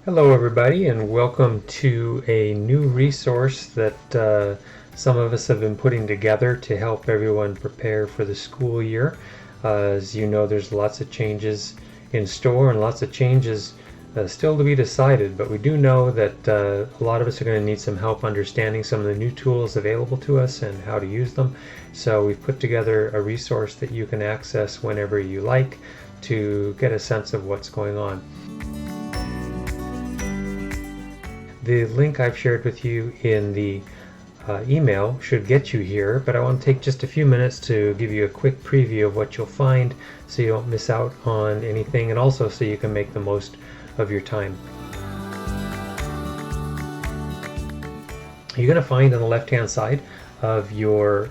Hello everybody, and welcome to a new resource that some of us have been putting together to help everyone prepare for the school year. As you know, there's lots of changes in store and lots of changes still to be decided, but we do know that a lot of us are going to need some help understanding some of the new tools available to us and how to use them. So we've put together a resource that you can access whenever you like to get a sense of what's going on. The link I've shared with you in the email should get you here, but I want to take just a few minutes to give you a quick preview of what you'll find so you don't miss out on anything, and also so you can make the most of your time. You're going to find on the left hand side of your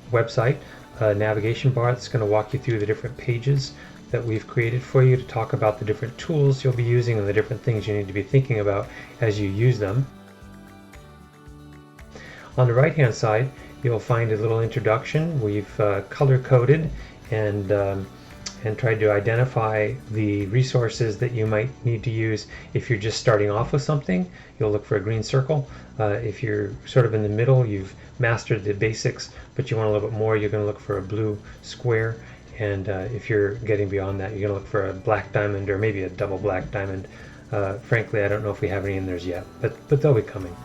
website a navigation bar that's going to walk you through the different pages that we've created for you to talk about the different tools you'll be using and the different things you need to be thinking about as you use them. On the right hand side, you'll find a little introduction. We've color coded and tried to identify the resources that you might need to use. If you're just starting off with something, you'll look for a green circle. If you're sort of in the middle, you've mastered the basics, but you want a little bit more, you're going to look for a blue square. And if you're getting beyond that, you're going to look for a black diamond or maybe a double black diamond. Frankly, I don't know if we have any in theirs yet, but they'll be coming.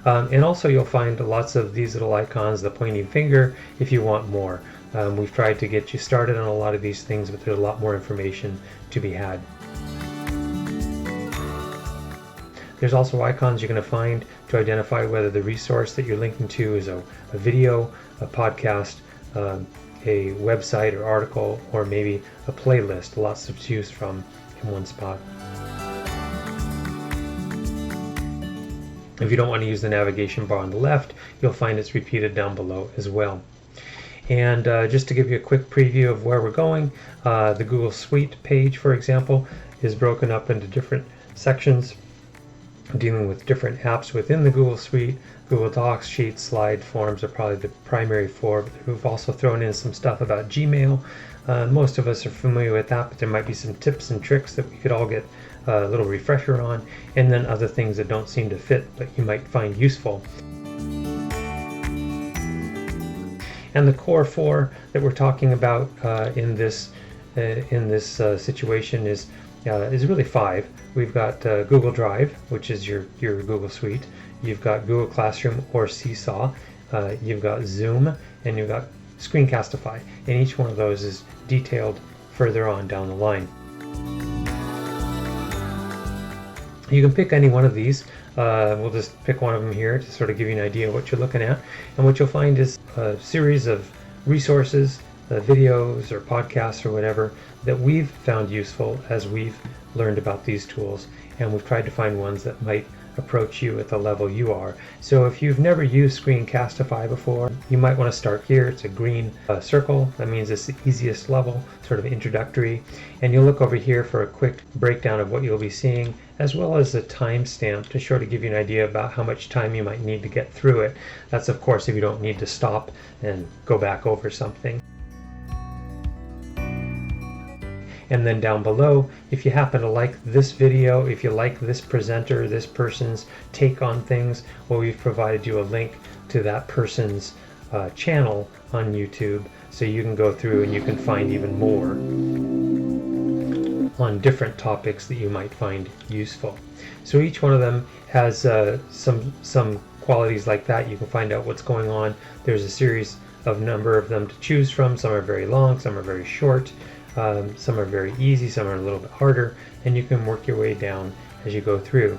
And also you'll find lots of these little icons, the pointing finger, if you want more. We've tried to get you started on a lot of these things, but there's a lot more information to be had. There's also icons you're going to find to identify whether the resource that you're linking to is a video, a podcast, a website or article, or maybe a playlist. Lots to choose from in one spot. If you don't want to use the navigation bar on the left, you'll find it's repeated down below as well. And just to give you a quick preview of where we're going, the Google Suite page, for example, is broken up into different sections dealing with different apps within the Google Suite. Google Docs, Sheets, Slide, Forms are probably the primary four, but we've also thrown in some stuff about Gmail. Most of us are familiar with that, but there might be some tips and tricks that we could all get a little refresher on, and then other things that don't seem to fit but you might find useful. And the core four that we're talking about in this situation is really five. We've got Google Drive, which is your Google Suite. You've got Google Classroom or Seesaw. You've got Zoom, and you've got Screencastify. And each one of those is detailed further on down the line. You can pick any one of these. We'll just pick one of them here to sort of give you an idea of what you're looking at. And what you'll find is a series of resources, videos or podcasts or whatever that we've found useful as we've learned about these tools, and we've tried to find ones that might approach you at the level you are. So if you've never used Screencastify before, you might want to start here. It's a green circle. That means it's the easiest level, sort of introductory. And you'll look over here for a quick breakdown of what you'll be seeing, as well as a timestamp to sort of give you an idea about how much time you might need to get through it. That's of course if you don't need to stop and go back over something. And then down below, if you happen to like this video, if you like this presenter, this person's take on things, well, we've provided you a link to that person's channel on YouTube, so you can go through and you can find even more on different topics that you might find useful. So each one of them has some qualities like that. You can find out what's going on. There's a series of number of them to choose from. Some are very long, some are very short. Some are very easy, some are a little bit harder, and you can work your way down as you go through.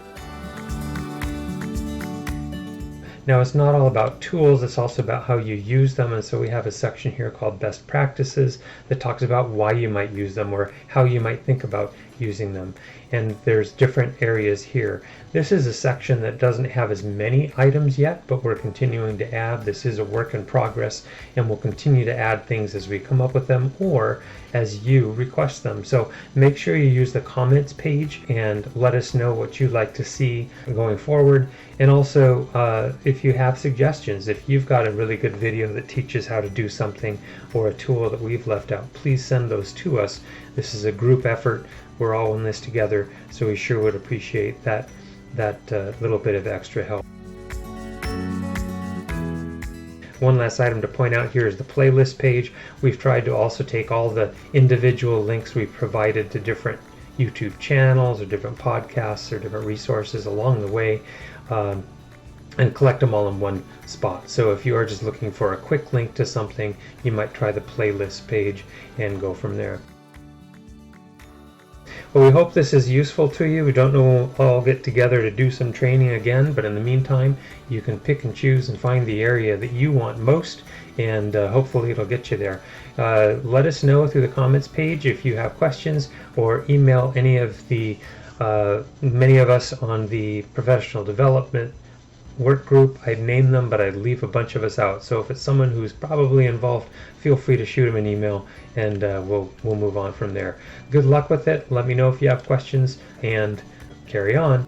Now, it's not all about tools, it's also about how you use them, and so we have a section here called Best Practices that talks about why you might use them or how you might think about using them. And there's different areas here. This is a section that doesn't have as many items yet, but we're continuing to add. This is a work in progress, and we'll continue to add things as we come up with them or as you request them. So make sure you use the comments page and let us know what you'd like to see going forward. And also, if you have suggestions, if you've got a really good video that teaches how to do something or a tool that we've left out, please send those to us. This is a group effort. We're all in this together, so we sure would appreciate that little bit of extra help. One last item to point out here is the playlist page. We've tried to also take all the individual links we've provided to different YouTube channels or different podcasts or different resources along the way, and collect them all in one spot. So if you are just looking for a quick link to something, you might try the playlist page and go from there. Well, we hope this is useful to you. We don't know when we'll all get together to do some training again, but in the meantime, you can pick and choose and find the area that you want most, and hopefully it'll get you there. Let us know through the comments page if you have questions, or email any of the many of us on the professional development work group. I'd name them, but I'd leave a bunch of us out. So if it's someone who's probably involved, feel free to shoot them an email, and we'll move on from there. Good luck with it. Let me know if you have questions, and carry on.